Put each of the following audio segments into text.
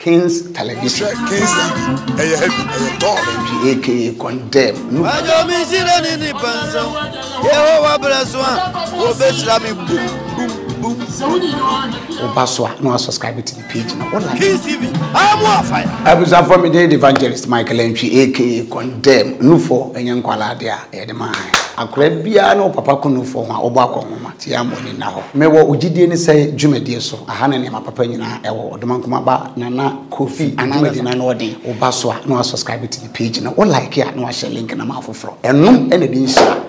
King's Television. King's aka Condemn. Obaswa, no subscribe to the page now. What like King's TV. I'm on fire. I was a from the evangelist Michael Entry, aka Condemn. No for any qualadia, Edema. A crabia no papa kuno for my obako, Tiamoni now. May what Ujidi say, Jumedia so, a hand in my papa, or the Mankumaba, Nana, Kofi, and Medina Nodi, Obaswa, no subscribe to the page now. What like ya, no, I shall link in a mouth from. And no, any dinner,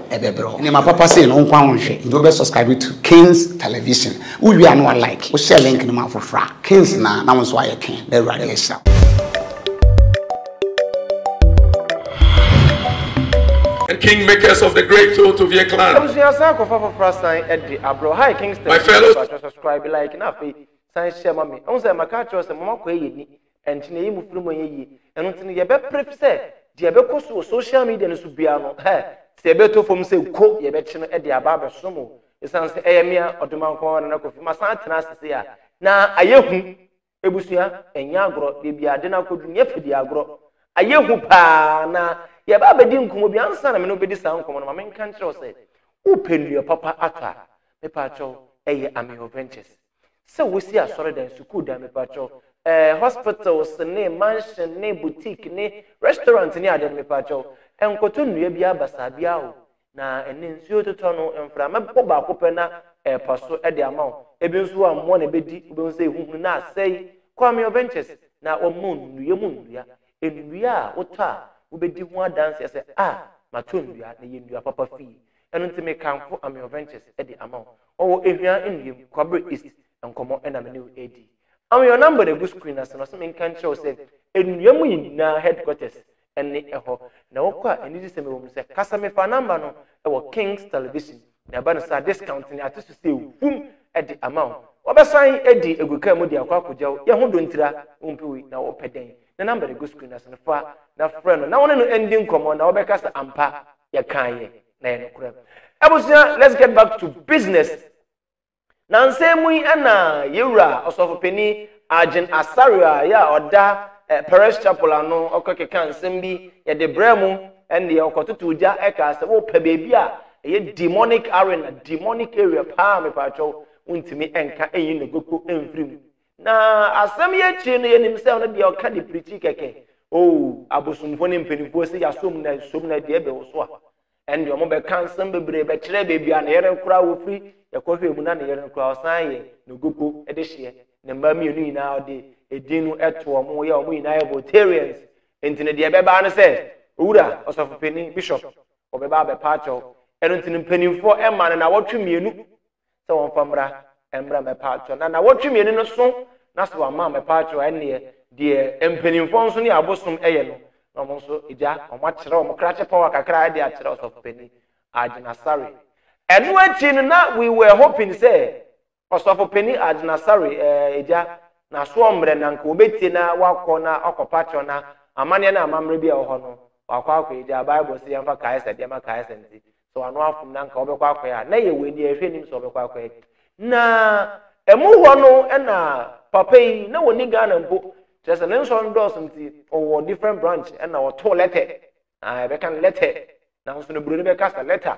Ebebro. And my papa say, no, don't subscribe to King's Television. We are not like, we shall link in the mouth of Fra. King's now is why I can. They're right. And kingmakers of the great Totovia clan. My fellows, subscribe, like, enough. Science share mommy. I was a macacho, and Mamma Quay, and Chinese Flumo, and until you better prefer, Diabeco social media and Subiano. Sebeto from say, quote, ye betchen at the Ababa Sumo. It sounds Emia or the Manco and Nako, my son Tenacia. Now, I young Ebusia and Yagro, the Biadena could never the agro. A young pa na. Ya baba di nkumo bi ansa na me no bedi sa nkumo no ma men kan kire o se open your papa ata me pacho eye Amio Ventures se wo si asore dan school dan me pacho hospitals ne mansion ne boutique ne restaurant ne ade me pacho enkoto nnua bi abasa bia o na ene nsuo toto no emfra me bo ba ko pe na paso e de ama o ebi nso ammo na bedi obi nso ehunu na asai kwa Amio Ventures na omo nnua mu nnua ennua ota ubedi ho dance say matondua na yendua papa fi eno ntime kanfo Amio Ventures e di amount o ehua eniem kwabre east enkomo ena me new ad Amio number the screen as no me kan show say enua mu yina headquarters ene eho na wokwa eni se me wo say kasa me fa number no e wo King's Television na ba no sa discount ni ati so say vum e di amount obesan e di eguka mu di akwa kojaw ye ho dontira umpiwi na wo peden the number the good screen as na fa na friend na one no ending command na obeka sa ampa ya kan ye na ye no ebusia. Let's get back to business. Na nsemu ana yewura osofopeni Agyinasare ya oda Parish Chapel ano okokeka nsem bi ye de bremu ende okotutu uja eka se wo pe bebi a ye demonic arena, demonic area pa me pa cho untimi enka eyi Nogokpo emfrim na asem ye chi no ye nimse no de oka de preach keke abosumfo ne mpenifo se yasom na de ebe wo so a ende omo be kan nsem bebre be kire bebi a na yere kura wo free ye kohwe mu na na yere kura osan ye Nogokpo ede hye ne mba mienu ina ode edinu eto omo ye omo ina ye Botarians enti ne de ebe ba no se owura osofopeni bishop obeba be pacho eno ntini mpenifo ema na wotwe mienu se won famra embra me pacho na wotwe mienu no so na so ama me pacho ene de empenifo nso ne abosom eye no na mo nso eja omo akere omo krache power kakra de akere osofopeni Agyinasare enu achi na we were hoping say osofopeni Agyinasare eja na so omre na nka obetie na wakọ na okopacho na amane na amamre bia ho no wakọ eja Bible say yamfa kaisa de ma kaisa nti so anu afum na nka obekọ akọ ya na ye we ni ehwe nim so obekọ akọ na emu ho no na papa yi na woni Ghana mpo just an nso ndos nti o different branch na o to letter be kan letter na nso no buru ne be kasa letter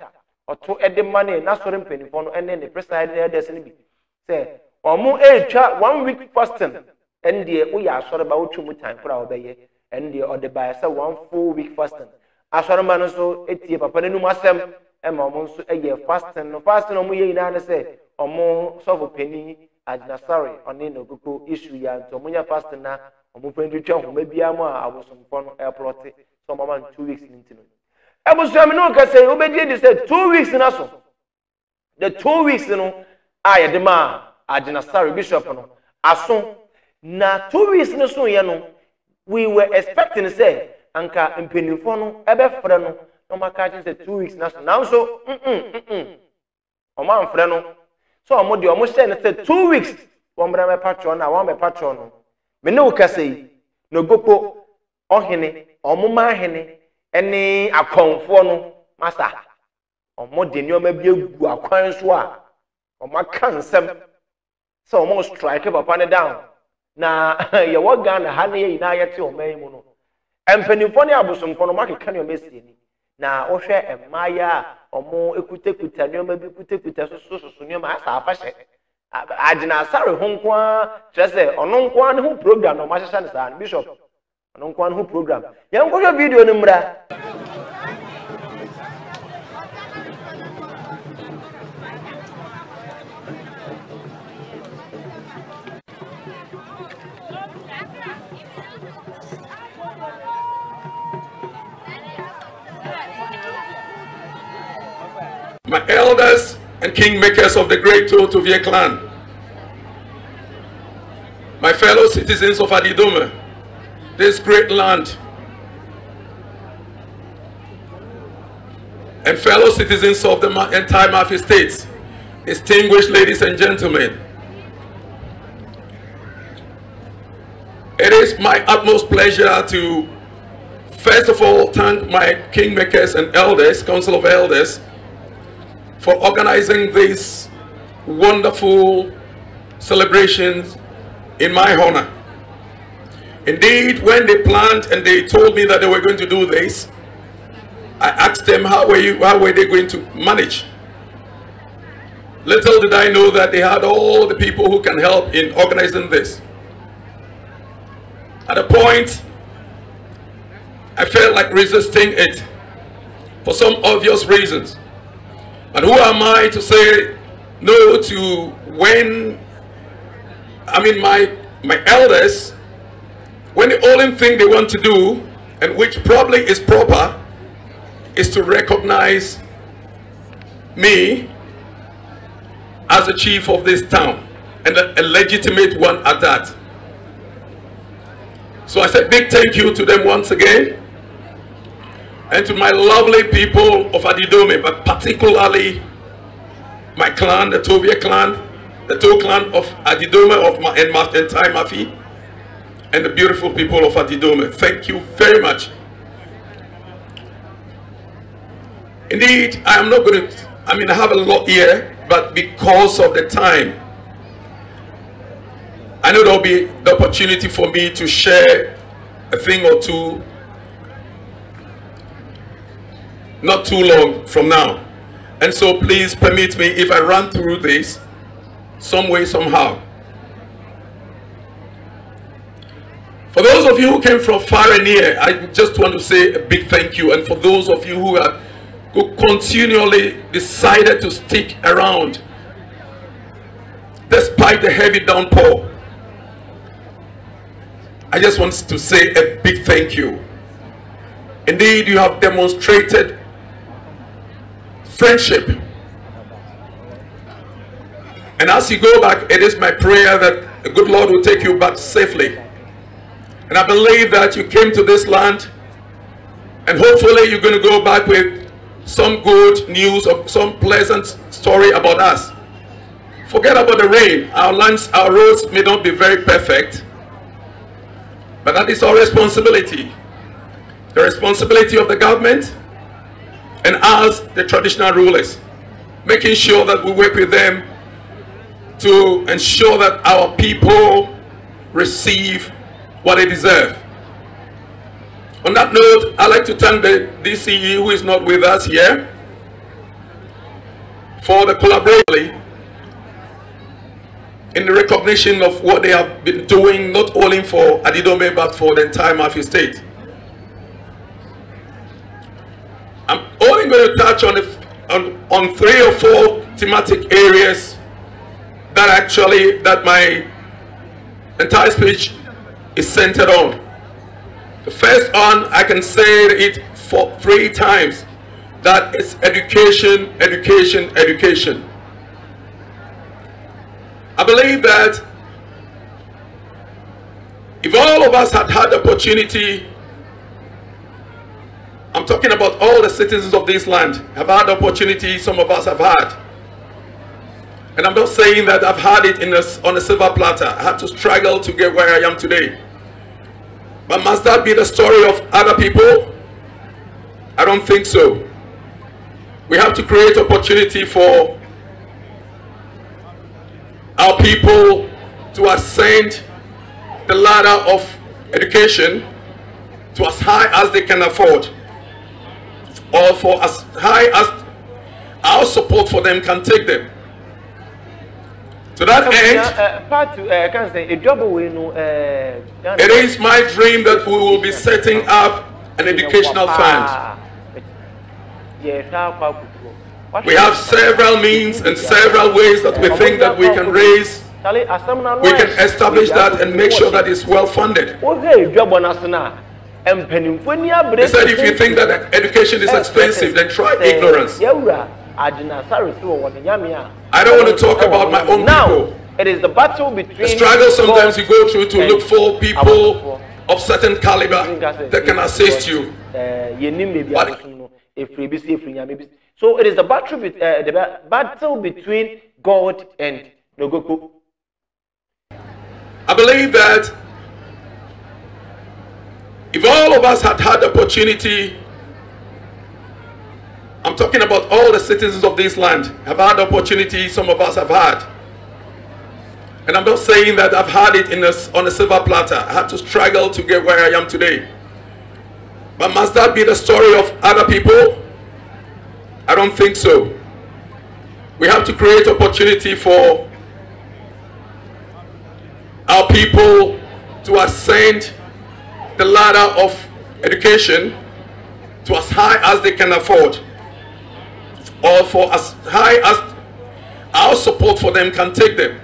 o to ede money na sori mpenifo no ene ne preside elders ni bi say omo etwa 1 week fasting ende wo ya asori ba wo twum time kura obeye ende o de ba say 1 full week fasting asori ma no so etie papa nenu masem ema omo nso eye fasting no omo ye ina na say omo sofopeni Agyinasare oni Nogokpo issue ya nto omo nya fasting na omo pendutwa ho mabia mu a abosomfo no airport so mama 2 weeks nintino ebusuami no ka say obedie di say 2 weeks na so the 2 weeks no aye de ma Agyinasare bishop no aso na 2 weeks no so ye no we were expecting say anka mpenifo no ebe frɛ no no maka say 2 weeks na so now so omo amfrɛ no so omo de omo share say 2 weeks wo mbra me patron na wo me patron no me ne wo ka say Nogokpo ohene omo ma hene ene akonfo no masa omo de nyoma bi egu akwan so a omo kansem so omo strike papa ne down na ye wo Ghana ha na ye na ye te oman mu no empanimfo ne abosomfo no makeka ne omesi ni na wo hwe emaya omo ekutekuta ne oma bi kutekuta soso ne oma asa afahye Agyinasare ho nko a kyerese ono nko a ne ho program no mahyehyɛ ne saa bishop ono nko a ne ho program yan ko hwe video no mra. My elders and kingmakers of the great Totuvie clan, my fellow citizens of Adidome, this great land, and fellow citizens of the entire Mafi states, distinguished ladies and gentlemen, it is my utmost pleasure to first of all thank my kingmakers and elders, Council of Elders, for organizing these wonderful celebrations in my honor. Indeed, when they planned and they told me that they were going to do this, I asked them how were they going to manage. Little did I know that they had all the people who can help in organizing this. At a point, I felt like resisting it for some obvious reasons. But who am I to say no to when, my elders, when the only thing they want to do, and which probably is proper, is to recognize me as the chief of this town, and a legitimate one at that. So I said big thank you to them once again, and to my lovely people of Adidome, but particularly my clan, the Tovie clan, the To clan of Adidome and Tai Mafi, and the beautiful people of Adidome. Thank you very much. Indeed, I am not going to, I have a lot here, but because of the time, I know there will be the opportunity for me to share a thing or two not too long from now. And so please permit me if I run through this some way, somehow. For those of you who came from far and near, I just want to say a big thank you. And for those of you who continually decided to stick around despite the heavy downpour, I just want to say a big thank you. Indeed, you have demonstrated friendship. And as you go back, it is my prayer that the good Lord will take you back safely. And I believe that you came to this land, and hopefully you're going to go back with some good news or some pleasant story about us. Forget about the rain. Our lands, our roads may not be very perfect, but that is our responsibility. The responsibility of the government and us, the traditional rulers, making sure that we work with them to ensure that our people receive what they deserve. On that note, I'd like to thank the DCE, who is not with us here, for the collaboration in the recognition of what they have been doing, not only for Adidome, but for the entire Mafi state. I'm only going to touch on 3 or 4 thematic areas that my entire speech is centered on. The first one, I can say it for 3 times, that is education, education, education. I believe that if all of us had had the opportunity, I'm talking about all the citizens of this land, have had the opportunity some of us have had. And I'm not saying that I've had it on a silver platter. I had to struggle to get where I am today. But must that be the story of other people? I don't think so. We have to create opportunity for our people to ascend the ladder of education to as high as they can afford, or for as high as our support for them can take them. To that end, it is my dream that we will be setting up an educational fund. We have several means and several ways that we think that we can raise, we can establish that and make sure that it's well funded. He said, if you think that education is expensive, then try ignorance. I don't want to talk about my own people. It is the battle between the struggle sometimes you go through to look for people of certain caliber that can assist you. So it is the battle between God and Nogokpo. I believe that if all of us had had the opportunity, I'm talking about all the citizens of this land have had the opportunity some of us have had. And I'm not saying that I've had it on a silver platter. I had to struggle to get where I am today. But must that be the story of other people? I don't think so. We have to create opportunity for our people to ascend the ladder of education to as high as they can afford, or for as high as our support for them can take them.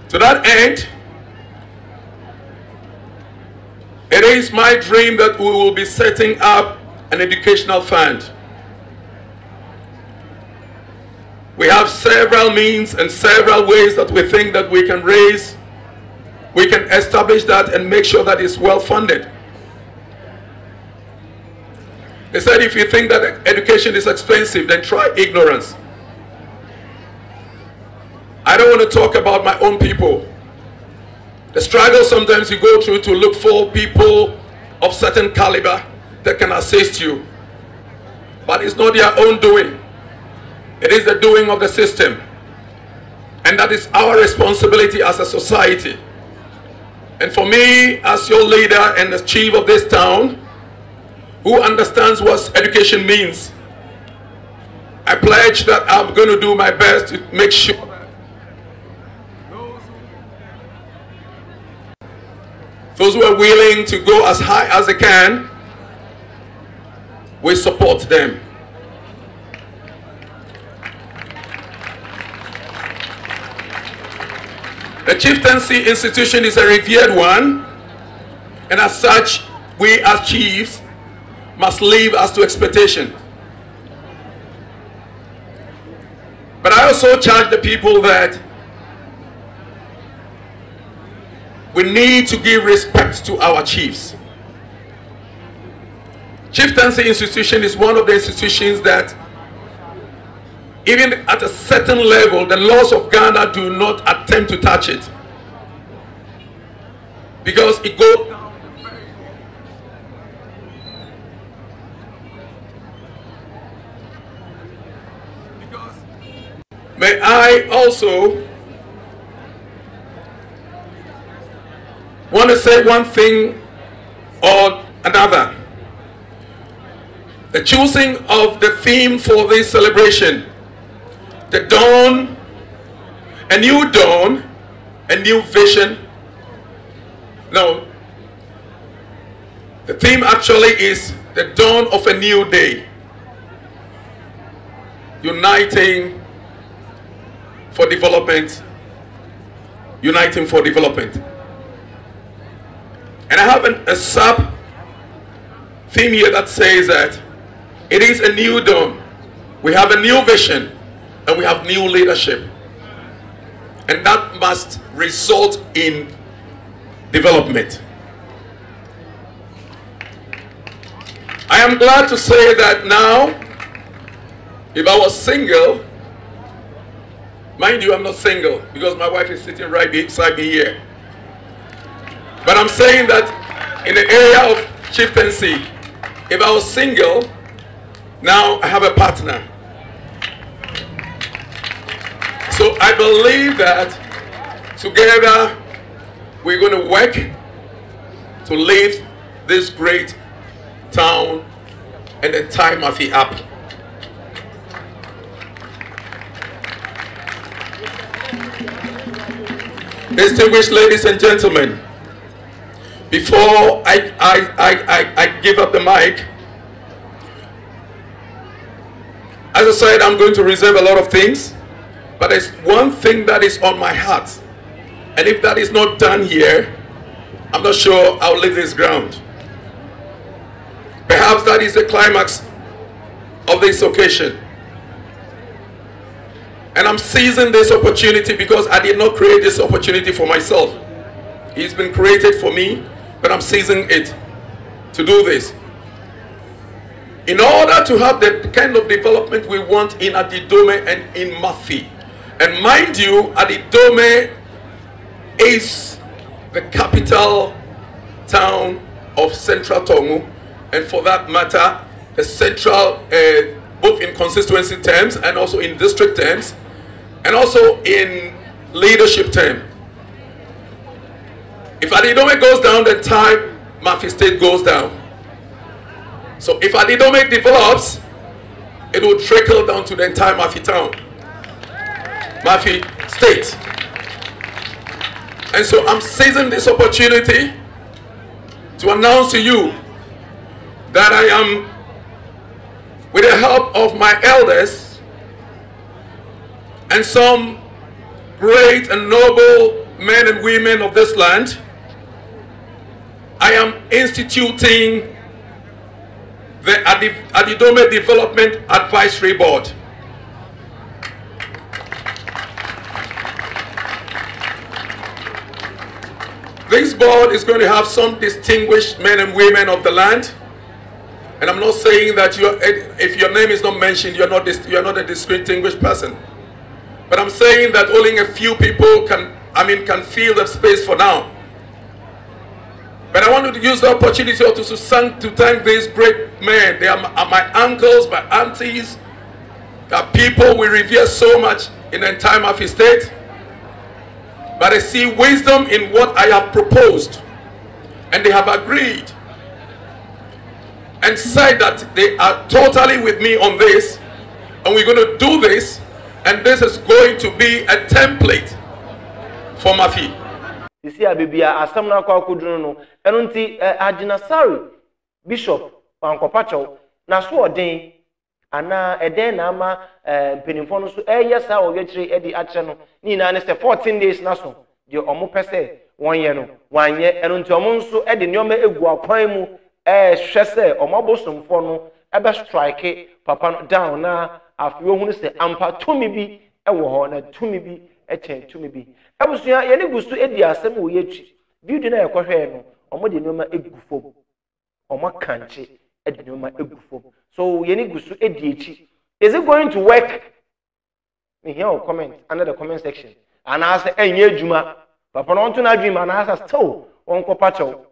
To that end, it is my dream that we will be setting up an educational fund. We have several means and several ways that we think that we can raise, we can establish that and make sure that it's well funded. They said, if you think that education is expensive, then try ignorance. I don't want to talk about my own people. The struggle sometimes you go through to look for people of certain caliber that can assist you. But it's not their own doing. It is the doing of the system. And that is our responsibility as a society. And for me, as your leader and the chief of this town, who understands what education means, I pledge that I'm going to do my best to make sure that those who are willing to go as high as they can, we support them. The chieftaincy institution is a revered one, and as such, we as chiefs must live as to expectation. But I also charge the people that we need to give respect to our chiefs. Chieftaincy institution is one of the institutions that, even at a certain level, the laws of Ghana do not attempt to touch it, because it goes down. May I also want to say one thing or another. The choosing of the theme for this celebration, the dawn, a new vision. No, the theme actually is the dawn of a new day, uniting for development, uniting for development. And I have a sub theme here that says that it is a new dawn. We have a new vision and we have new leadership. And that must result in development. I am glad to say that now, if I was single, mind you, I'm not single because my wife is sitting right beside me here. But I'm saying that in the area of chieftaincy, if I was single, now I have a partner. So I believe that together we're going to work to lift this great town and the time of it up. Distinguished ladies and gentlemen, before I give up the mic, as I said, I'm going to reserve a lot of things, but there's one thing that is on my heart, and if that is not done here, I'm not sure I'll leave this ground. Perhaps that is the climax of this occasion. And I'm seizing this opportunity because I did not create this opportunity for myself. It's been created for me, but I'm seizing it to do this. In order to have the kind of development we want in Adidome and in Mafi. And mind you, Adidome is the capital town of Central Tongu, and for that matter, the central, both in constituency terms and also in district terms, and also in leadership terms. If Adidome goes down, then time Mafi State goes down. So if Adidome develops, it will trickle down to the entire Mafi town, Mafi State. And so I'm seizing this opportunity to announce to you that I am, with the help of my elders and some great and noble men and women of this land, I am instituting the Adidome Development Advisory Board. This board is going to have some distinguished men and women of the land. And I'm not saying that if your name is not mentioned, you're not a distinguished person. But I'm saying that only a few people can fill the space for now. But I wanted to use the opportunity to thank these great men. They are my uncles, my aunties. They are people we revere so much in the entire Mafi State. But I see wisdom in what I have proposed. And they have agreed and said that they are totally with me on this. And we're going to do this. And this is going to be a template for Mafi. You see, Abibia, Asamna Kwakudruno, Enunti Agyinasare, Bishop, Ankopacho, Nasu Odin, Ana Eden Ama, Penimfonusu, yes, I will get Eddie Achano, Nina, and 14 days Naso, the Omopese, 1 year, 1 year, and until Monsu, Eddie Nome Egua, Quaimu, Shese, or Mobosum Fono, Eba strike, Papa down now, after you want to say, Ampa to me be, a war, to me be, a chain to me be. Abusuya yene gustu edi asem wo yechi video na yakwohwe no omo de nyoma egufo omo kanche edi nyoma egufo so yene gustu edi echi. Is it going to work? Me hear a comment under the comment section and I say enye adwuma papa no nto na dream and I say still onko pacho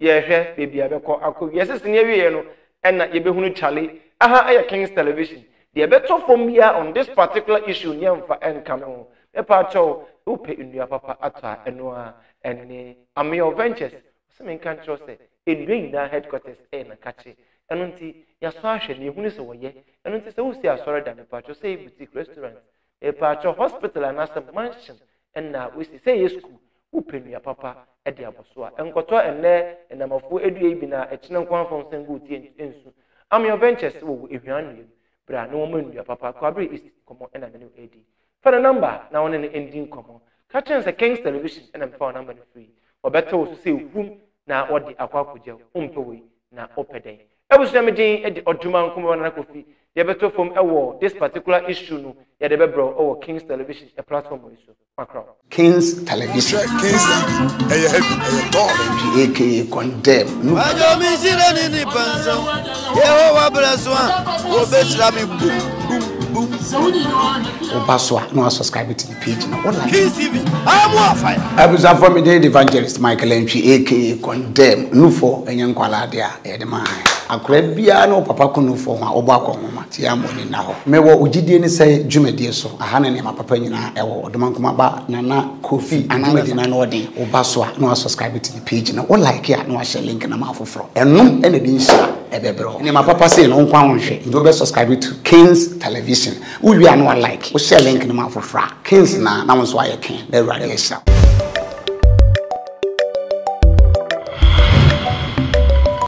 ye hwe baby abeko akọ yes ne wie no na ye behunu chale aha aye King's Television the beto from here on this particular issue nyemfa enkam Epacho, who pay in your papa ata enoa and Amio Ventures. Some can trust it. In doing that headquarters and a catchy. And until Yasasha, you who is away, and until so see a sorry than a pacho say boutique restaurant, a pacho hospital and a mansion. And now we say school, who pay your papa at the Abosua, and Cotoa and there, and I'm a full edubina, a chin one from Senguti and Insu. Amio Ventures, who if you are but I know when your papa Quabri is common and a new AD. For the number now on an ending common. Catching the King's Television and I'm for number 3. Or better to see whom now what the Aquacuja, Umtowi, now Opede. I was damaging at the Ottoman Common. The better from a war, this particular issue, no, yet the Bebro or King's Television, a platform. Macron. King's Television. King's aka condemn. I don't miss it any person. Yeah, bless one. Oh, bitch, let me boom, boom. Obaswa, no subscribe to the page now. What like? TV. I'm on fire. Abusa from the evangelist Michael Entry, aka Condemn, Nufo, and Yankwaladia, Edema. Akrabia no papa kunu for my obako mama, Tiamoni now. Mewa Ujidi say Jumedia so, a hand and my papa na ewo, the Mankumaba, Nana, Kofi, and Amadina Nodi, Obaswa, no subscribe to the page now. What like ya, no share link in a mouth from. And no anything, sir, ebebro. And my papa say, no one share. You subscribe to King's Television. We are no like. We share link in the mouth of King's na, that was why I came. They're right here.